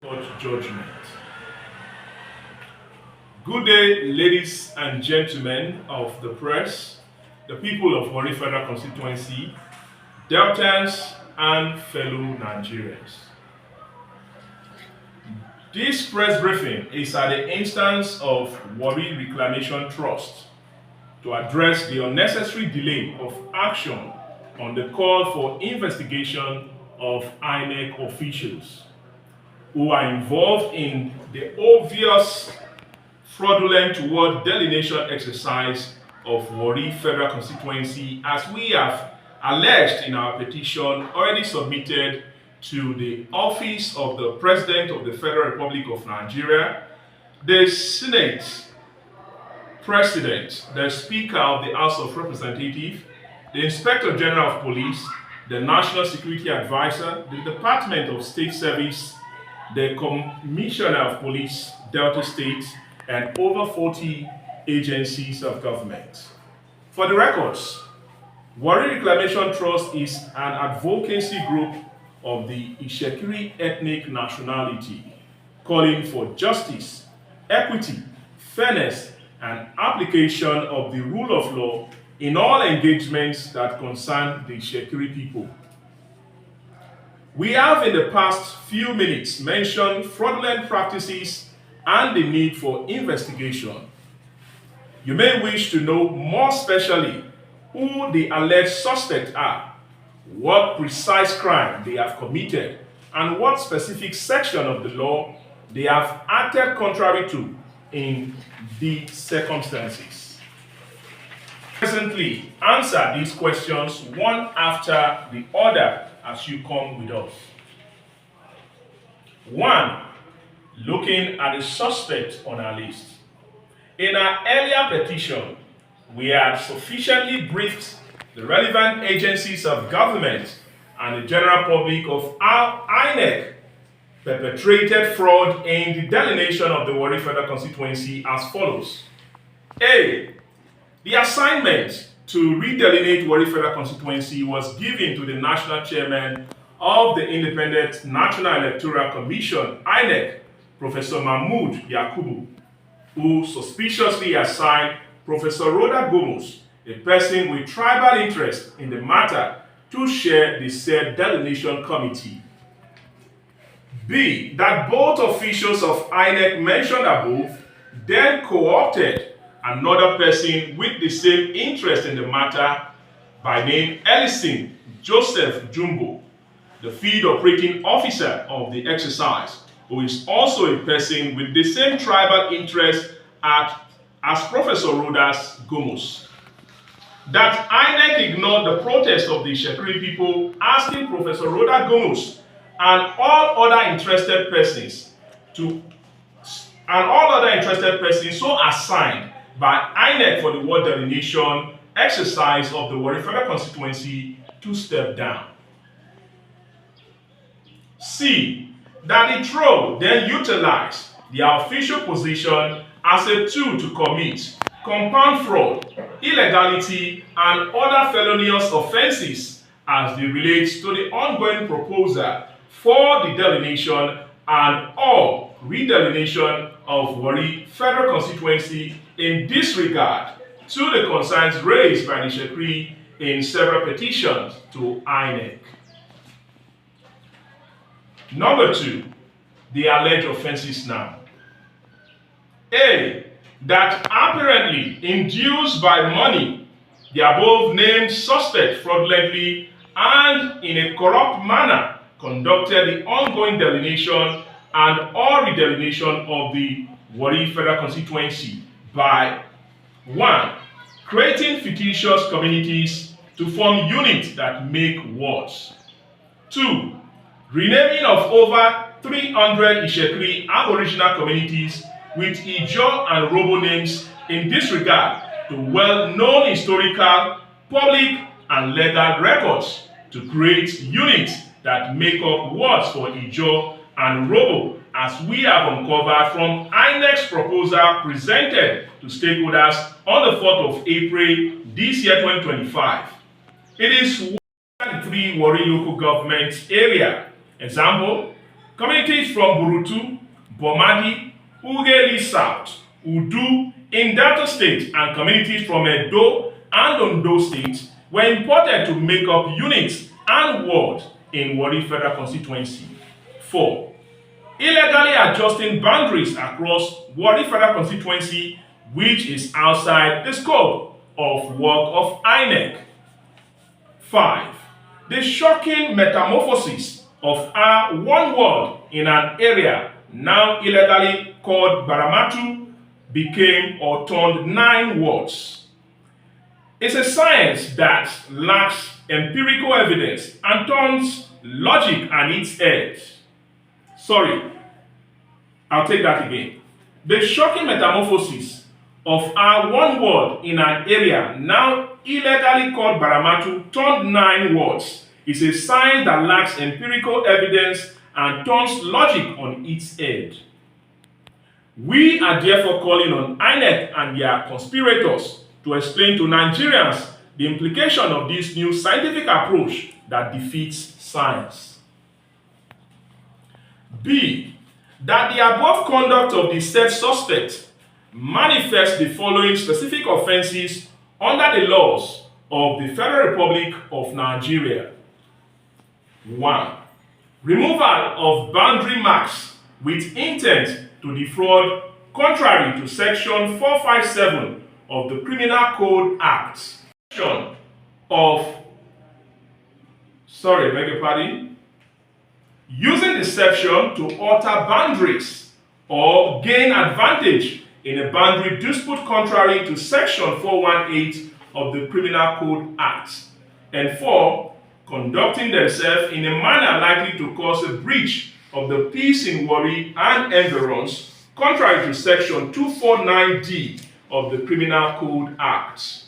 court judgment. Good day, ladies and gentlemen of the press, the people of Warri Federal Constituency, Deltans, and fellow Nigerians. This press briefing is at the instance of Warri Reclamation Thrust to address the unnecessary delay of action on the call for investigation of Inec officials who are involved in the obvious fraudulent ward delineation exercise of Warri Federal Constituency, as we have alleged in our petition already submitted to the office of the President of the Federal Republic of Nigeria, the Senate President, the Speaker of the House of Representatives, the Inspector General of Police, the National Security Advisor, the Department of State Service, the Commissioner of Police, Delta State, and over 40 agencies of government. For the records, Warri Reclamation Thrust is an advocacy group of the Itsekiri ethnic nationality, calling for justice, equity, fairness, and application of the rule of law in all engagements that concern the Itsekiri people. We have in the past few minutes mentioned fraudulent practices and the need for investigation. You may wish to know more specially who the alleged suspects are, what precise crime they have committed, and what specific section of the law they have acted contrary to in the circumstances. Presently, answer these questions one after the other as you come with us. 1. Looking at the suspect on our list. In our earlier petition, we had sufficiently briefed the relevant agencies of government and the general public of how Inec perpetrated fraud in the delineation of the Warri Federal Constituency as follows. A. The assignment to redelinate Warri Federal Constituency was given to the National Chairman of the Independent National Electoral Commission, Inec, Professor Mahmood Yakubu, who suspiciously assigned Professor Rhoda Gomez, a person with tribal interest in the matter, to chair the said delineation committee. B. That both officials of Inec mentioned above then co-opted another person with the same interest in the matter by name Ellison Joseph Jumbo, the field operating officer of the exercise, who is also a person with the same tribal interest as Professor Rhoda Gomez. That Inec ignored the protest of the Itsekiri people asking Professor Rhoda Gomez and all other interested persons so assigned by Inec for the ward delineation exercise of the Warri Federal Constituency to step down. C. That the TRO then utilized their official position as a tool to commit compound fraud, illegality, and other felonious offenses as they relate to the ongoing proposal for the delineation and or redelineation of Warri Federal Constituency in disregard to the concerns raised by the Itsekiri in several petitions to Inec. Number 2, the alleged offenses now. A. That apparently induced by money, the above named suspect fraudulently and in a corrupt manner conducted the ongoing delineation and or redelineation of the Warri Federal Constituency by 1. Creating fictitious communities to form units that make wards. 2. Renaming of over 300 Itsekiri Aboriginal communities with Ijo and Robo names in disregard to well-known historical, public, and legal records to create units that make up wards for Ijo and Robo, as we have uncovered from Inec's proposal presented to stakeholders on the 4th of April this year 2025. It is 1 3 Warri local government area. Example, communities from Burutu, Bomadi, Ugeli South, Udu in Delta State, and communities from Edo and Ondo State were imported to make up units and wards in Warri Federal Constituency. 4. Illegally adjusting boundaries across Warri Federal Constituency, which is outside the scope of work of Inec. 5. The shocking metamorphosis of our one ward in an area now illegally called Baramatu became or turned 9 wards. It's a science that lacks empirical evidence and turns logic on its head. Sorry, I'll take that again. The shocking metamorphosis of our one ward in an area now illegally called Baramatu turned 9 wards is a science that lacks empirical evidence and turns logic on its head. We are therefore calling on Inec and their conspirators to explain to Nigerians the implication of this new scientific approach that defeats science. B. That the above conduct of the said suspect manifests the following specific offenses under the laws of the Federal Republic of Nigeria. 1. Removal of boundary marks with intent to defraud contrary to Section 457 of the Criminal Code Act. Using deception to alter boundaries or gain advantage in a boundary dispute contrary to Section 418 of the Criminal Code Act. And 4. Conducting themselves in a manner likely to cause a breach of the peace in Warri and environs, contrary to Section 249D of the Criminal Code Act.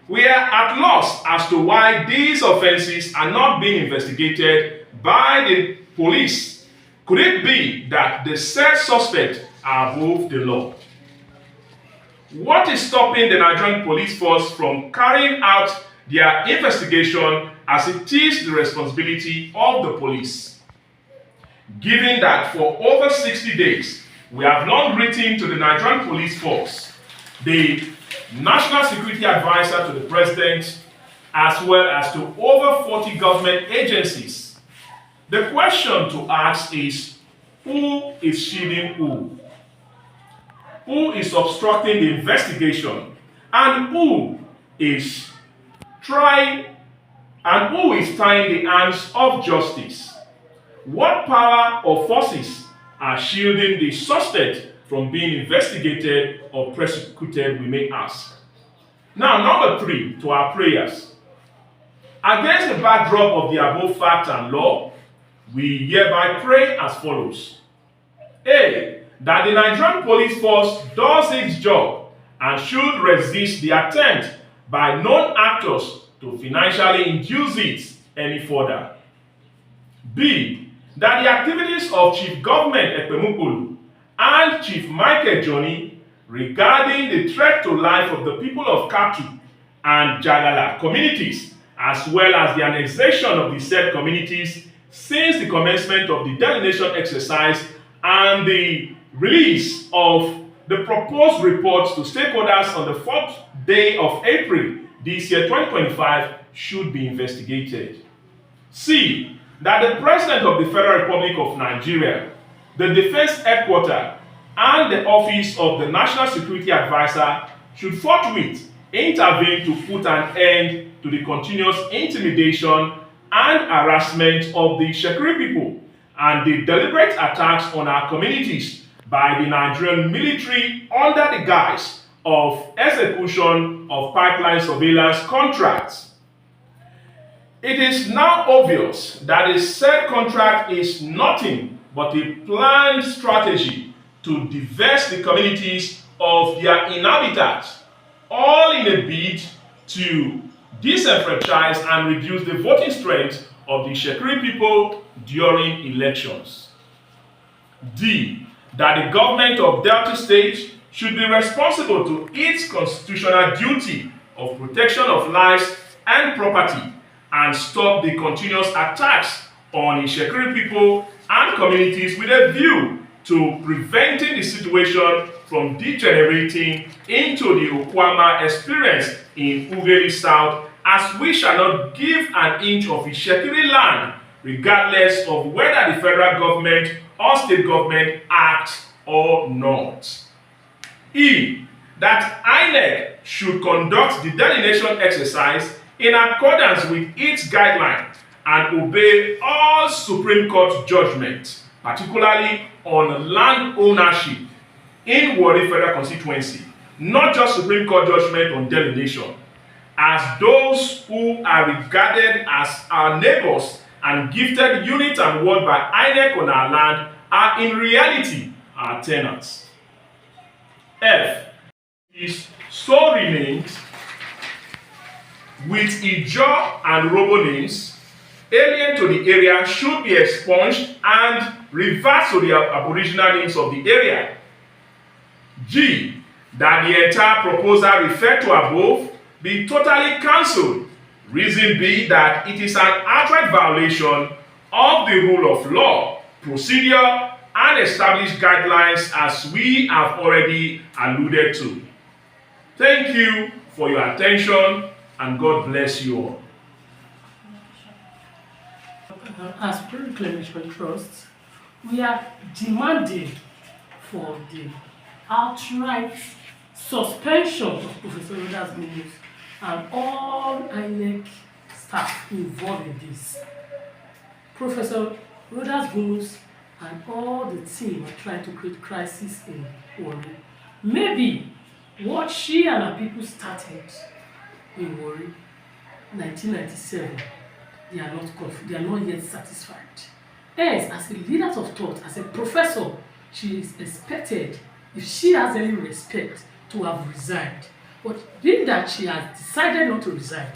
We are at loss as to why these offenses are not being investigated by the police. Could it be that the said suspects are above the law? What is stopping the Nigerian police force from carrying out their investigation as it is the responsibility of the police? Given that for over 60 days, we have long written to the Nigerian police force, the National Security Advisor to the President, as well as to over 40 government agencies. The question to ask is, who is shielding who? Who is obstructing the investigation? And who is tying the hands of justice? What power or forces are shielding the suspect from being investigated or prosecuted, we may ask. Now, number 3, to our prayers. Against the backdrop of the above fact and law, we hereby pray as follows. A. That the Nigerian police force does its job and should resist the attempt by known actors to financially induce it any further. B. That the activities of Chief Government Ekpemukulu and Chief Michael Johnny regarding the threat to life of the people of Katu and Jagala communities, as well as the annexation of the said communities since the commencement of the delineation exercise and the release of the proposed reports to stakeholders on the 4th day of April this year 2025 should be investigated. C. That the President of the Federal Republic of Nigeria, the Defense Headquarters, and the Office of the National Security Advisor should forthwith intervene to put an end to the continuous intimidation and harassment of the Itsekiri people and the deliberate attacks on our communities by the Nigerian military under the guise of execution of pipeline surveillance contracts. It is now obvious that the said contract is nothing but a planned strategy to divest the communities of their inhabitants, all in a bid to disenfranchise and reduce the voting strength of the Itsekiri people during elections. D. That the government of Delta State should be responsible to its constitutional duty of protection of lives and property and stop the continuous attacks on Itsekiri people and communities with a view to preventing the situation from degenerating into the Okwama experience in Ughelli South, as we shall not give an inch of Itsekiri land, regardless of whether the federal government or state government acts or not. E. That Inec should conduct the delineation exercise in accordance with its guidelines and obey all Supreme Court judgments, particularly on land ownership in Warri Federal Constituency, not just Supreme Court judgment on delineation, as those who are regarded as our neighbors and gifted unit and word by Inec on our land are in reality our tenants. F. Is so remains with Ijaw and Robo names alien to the area should be expunged and reversed to the aboriginal names of the area. G. That the entire proposal referred to above be totally cancelled. Reason B. That it is an outright violation of the rule of law, procedure, and established guidelines as we have already alluded to. Thank you for your attention and God bless you all. As Pro-Reclamation Thrust, we are demanding for the outright suspension of Professor Rodas Gumuz and all Inec staff involved in this. Professor Rodas Gumuz and all the team are trying to create crisis in Warri. Maybe what she and her people started in Warri 1997, they are not yet satisfied. Hence, as a leader of thought, as a professor, she is expected, if she has any respect, to have resigned. But being that she has decided not to resign,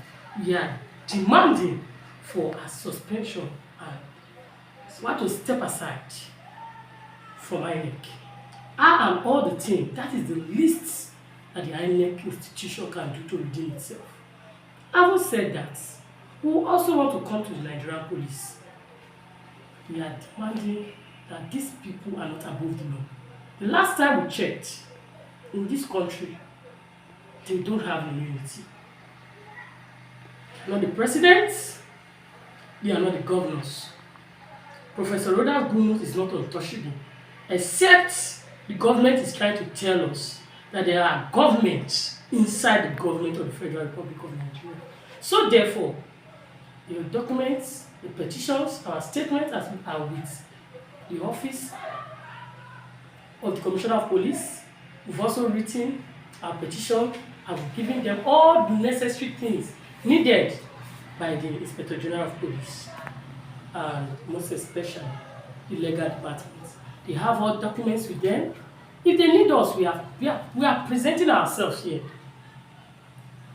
we are demanding for a suspension and want to step aside from Inec. Her and all the team, that is the least that the Inec institution can do to redeem itself. Having said that, we also want to come to the Nigerian police. We are demanding that these people are not above the law. The last time we checked, in this country, they don't have immunity. They are not the presidents, they are not the governors. Professor Rodas Gumuz is not untouchable, except the government is trying to tell us that there are governments inside the government of the Federal Republic of Nigeria. So therefore, the documents, the petitions, our statements as we are with the office of the Commissioner of Police. We've also written our petition and we've given them all the necessary things needed by the Inspector General of Police and most especially the legal department. They have all documents with them. If they need us, we are presenting ourselves here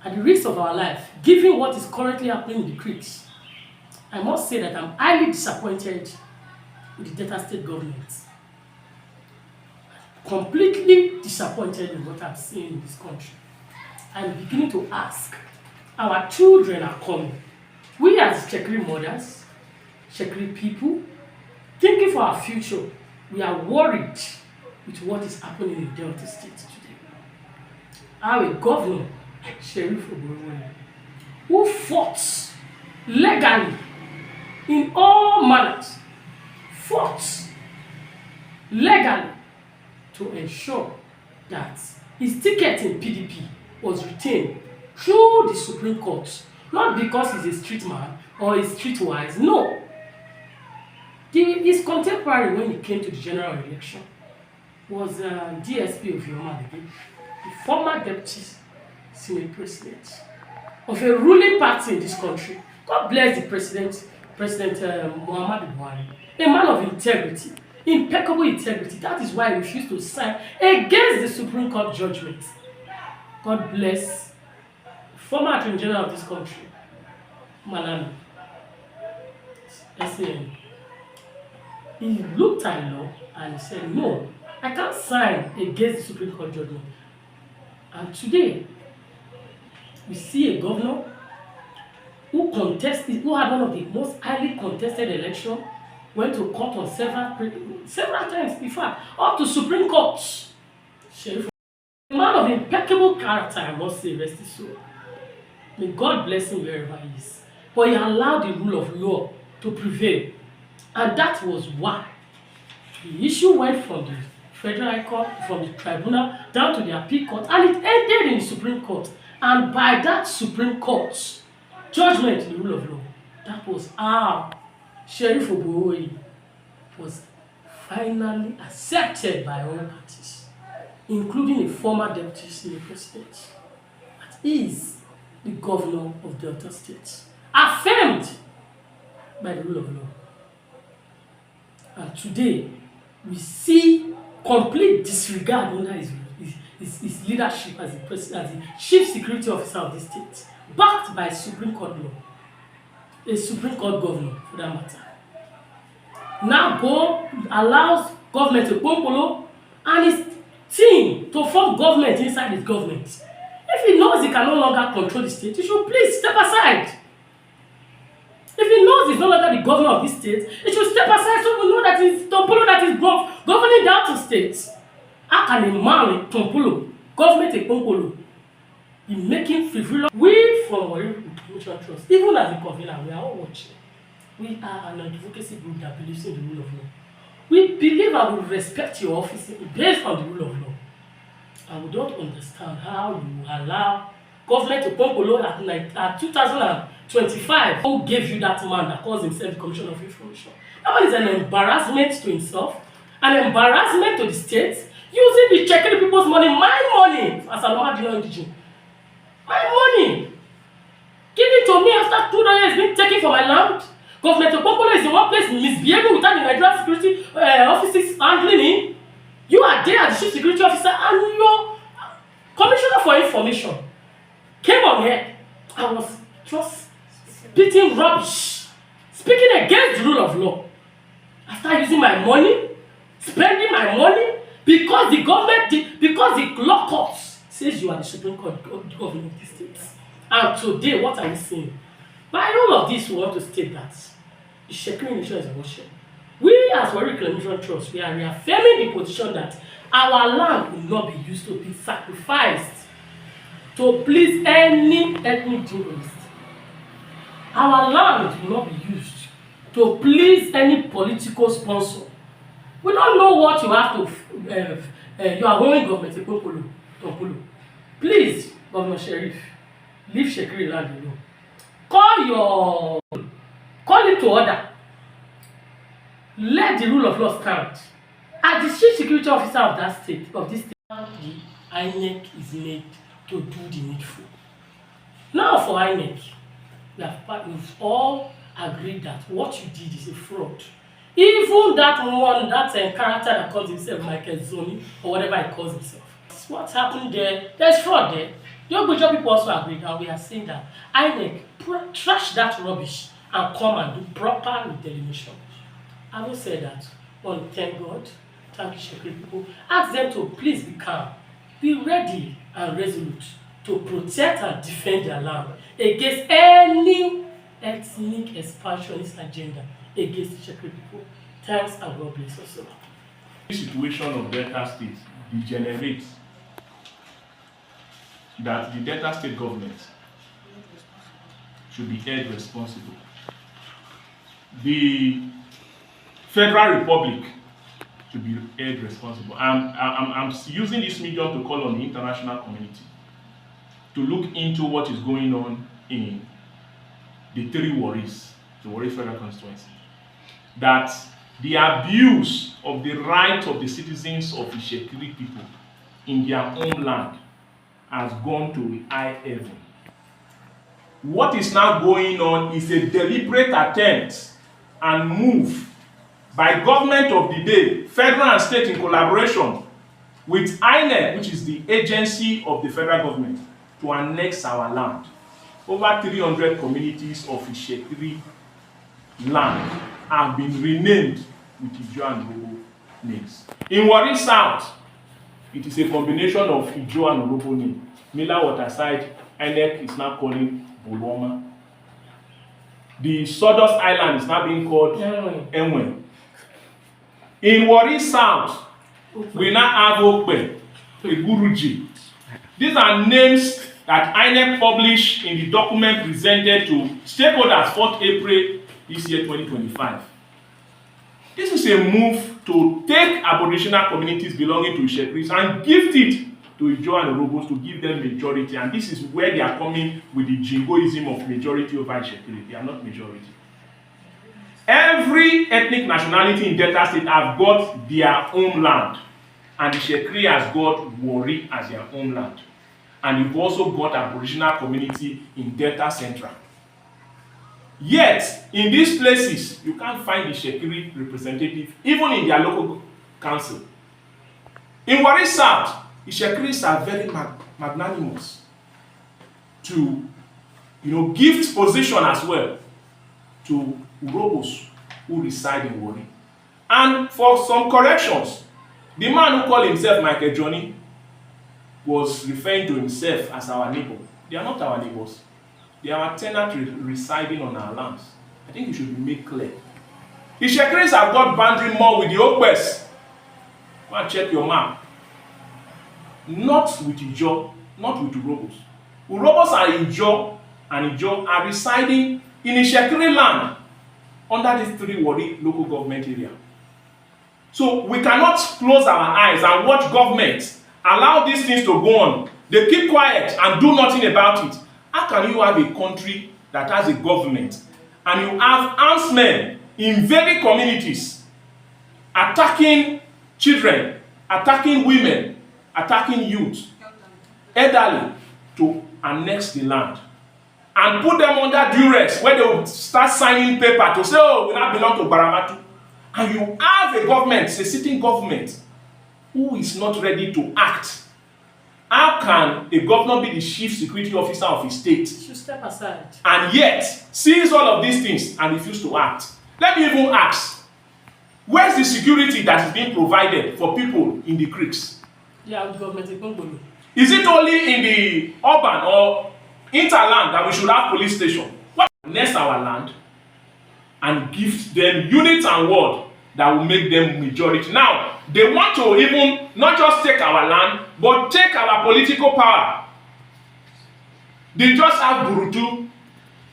at the risk of our life, given what is currently happening in the creeks. I must say that I'm highly disappointed with the Delta State government. Completely disappointed in what I'm seeing in this country. I'm beginning to ask, our children are coming. We as Itsekiri mothers, Itsekiri people, thinking for our future, we are worried with what is happening in Delta State today. Our governor, Sheriff Oborowole, who fought legally in all manners, fought legally to ensure that his ticket in PDP was retained through the Supreme Court, not because he's a street man or he's streetwise, no. His contemporary when he came to the general election was DSP of Yoruba, the former deputy Senate president of a ruling party in this country. God bless the President Muhammadu Buhari, a man of integrity, impeccable integrity. That is why he refused to sign against the Supreme Court judgment. God bless the former Attorney General of this country, Malami. SAN. He looked at law and he said, no, I can't sign against the Supreme Court judgment. And today, we see a governor who had one of the most highly contested elections went to court on several times, in fact, up to Supreme Court. Sheriff, a man of impeccable character, I must say, rest his soul. May God bless him wherever he is. But he allowed the rule of law to prevail. And that was why the issue went from the Federal High Court, from the tribunal, down to the appeal court, and it ended in the Supreme Court. And by that Supreme Court judgment, the rule of law, that was how Sheriff Obowoyi was finally accepted by all parties, including a former deputy senior president, that is the governor of Delta State, affirmed by the rule of law. And today, we see complete disregard under his leadership as the chief security officer of the state, backed by Supreme Court law, a Supreme Court governor for that matter. Now allows government to Pompolo and his team to form government inside his government. If he knows he can no longer control the state, he should please step aside. If he knows he's no longer the governor of this state, he should step aside so we know that it's Tompolo that is governing the outer states. How can a man in Tompolo, government in Pompolo, be making frivolous? We from Warri Reclamation Thrust, even as a convener, we are all watching. We are an advocacy group that believes in the rule of law. We believe and we respect your office based on the rule of law. And we don't understand how you allow government to Pompolo at 2025. Who gave you that man that calls himself the Commissioner of Information? That one is an embarrassment to himself, an embarrassment to the state, using the checking people's money, my money, as a normal indigene. My money! Give it to me after 2 years being taken from my land. Government of Pompolo is the one place misbehaving without the Nigerian security offices handling him. You are there as the chief security officer and your commissioner for information came on here. I was just spitting rubbish, speaking against the rule of law. After using my money, spending my money, because the government, because the law courts says you are the Supreme Court governor of the state. And today, what are we saying? By all of this, we want to state that the Itsekiri nation is worship. We as Warri Reclamation Thrust, we are reaffirming the position that our land will not be used to be sacrificed to please any ethnic journalist. Our land will not be used to please any political sponsor. We don't know what you have to, you are owing government to Pompolo. Please, Governor Sheriff, leave Itsekiri land alone. Call it to order. Let the rule of law stand. As the chief security officer of that state, the Inec is made to do the needful. Now for Inec, we've all agreed that what you did is a fraud. Even that one, that character that calls himself Michael Zoni, or whatever he calls himself. What's happened there? There's fraud there. The Ogbujo people also agreed, and we are saying that Inec trash that rubbish and come and do proper delineation. I will say that. One, thank God, thank you, Itsekiri people. Ask them to please be calm, be ready and resolute to protect and defend their land against any ethnic expansionist agenda against Itsekiri people. Thanks and God bless us all. The situation of Delta State degenerates that the Delta State government should be held responsible. The Federal Republic should be held responsible. I'm using this medium to call on the international community to look into what is going on in the 3 Warris, the Warri Federal Constituency. That the abuse of the right of the citizens of Itsekiri people in their own land has gone to a high heaven. What is now going on is a deliberate attempt and move by government of the day, federal and state in collaboration with Inec, which is the agency of the federal government, to annex our land. Over 300 communities of Itsekiri land have been renamed with Ijo and Urhobo names. In Warri South, it is a combination of Ijo and Urhobo name. Miller Waterside, Inec is now calling Boloma. the Sawdust Island is now being called Enwe. Enwe. In Warri South, we now have Okpe, Eguruji. These are names that Inec published in the document presented to stakeholders 4th April this year 2025. This is a move to take aboriginal communities belonging to Itsekiris and gift it to Ijaw and Urhobos to give them majority, and this is where they are coming with the jingoism of majority over Itsekiri. They are not majority. Every ethnic nationality in Delta State have got their own land, and Itsekiri has got Warri as their own land. And you've also got aboriginal community in Delta Central. Yet, in these places, you can't find the Itsekiri representative, even in their local council. In Warri South, the Itsekiris are very magnanimous to, gift position as well to Urhobos who reside in Warri. And for some corrections, the man who called himself Michael Johnny was referring to himself as our neighbor. They are not our neighbors. They are our tenants residing on our lands. I think it should be made clear. The Itsekiris have got boundary more with the Okpes. Go and check your map. Not with Ijaw, not with Urhobos. Urhobos are Ijaw, and Ijaw are residing in Itsekiri land under these 3 Warri local government area. So we cannot close our eyes and watch government allow these things to go on. They keep quiet and do nothing about it. How can you have a country that has a government and you have armed men invading communities, attacking children, attacking women, attacking youth, elderly, to annex the land and put them under duress where they will start signing paper to say, oh, we now belong to Baramatu. And you have a government, a sitting government, who is not ready to act. How can a governor be the chief security officer of his state? He should step aside. And yet sees all of these things and refuse to act? Let me even ask, where's the security that is being provided for people in the creeks? Yeah, government is going. Is it only in the urban or interland that we should have police station? What next our land and give them units and word that will make them majority? Now, they want to even not just take our land, but take our political power. They just have Burutu,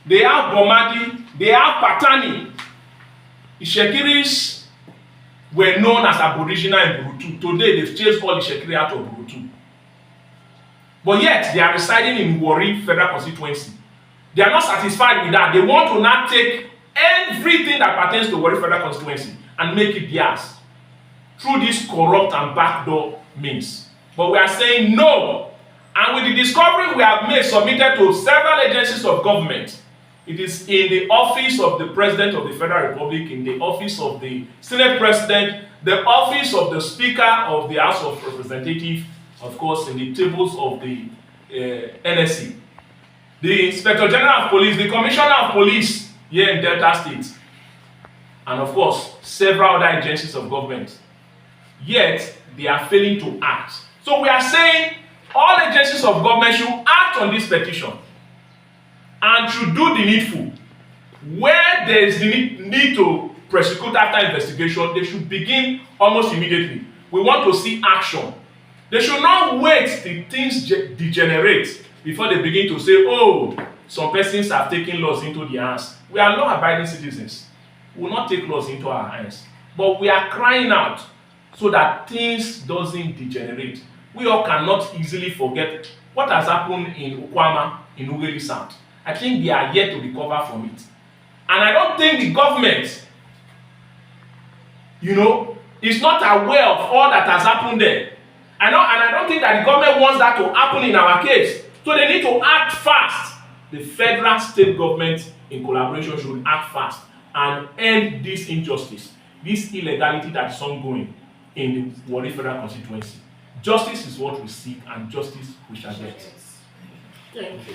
they have Bomadi, they have Patani. Itsekiris were known as Aboriginal in Burutu. Today, they've chased all Itsekiri out of Burutu. But yet, they are residing in Warri Federal Constituency. They are not satisfied with that. They want to now take everything that pertains to Warri Federal Constituency and make it theirs through this corrupt and backdoor means. But we are saying no. And with the discovery we have made, submitted to several agencies of government, it is in the office of the President of the Federal Republic, in the office of the Senate President, the office of the Speaker of the House of Representatives, of course, in the tables of the NSC, the Inspector General of Police, the Commissioner of Police here in Delta State, and of course, several other agencies of government. Yet, they are failing to act. So we are saying all agencies of government should act on this petition and should do the needful. Where there is the need to prosecute after investigation, they should begin almost immediately. We want to see action. They should not wait till things degenerate before they begin to say, oh, some persons have taken laws into their hands. We are law-abiding citizens. We will not take laws into our hands. But we are crying out so that things doesn't degenerate. We all cannot easily forget what has happened in Okwama, in Ughelli South. I think they are yet to recover from it. And I don't think the government, is not aware of all that has happened there. And I don't think that the government wants that to happen in our case. So they need to act fast. The federal state government in collaboration should act fast and end this injustice, this illegality that is ongoing in the Warri Federal Constituency. Justice is what we seek, and justice we shall get. Thank you.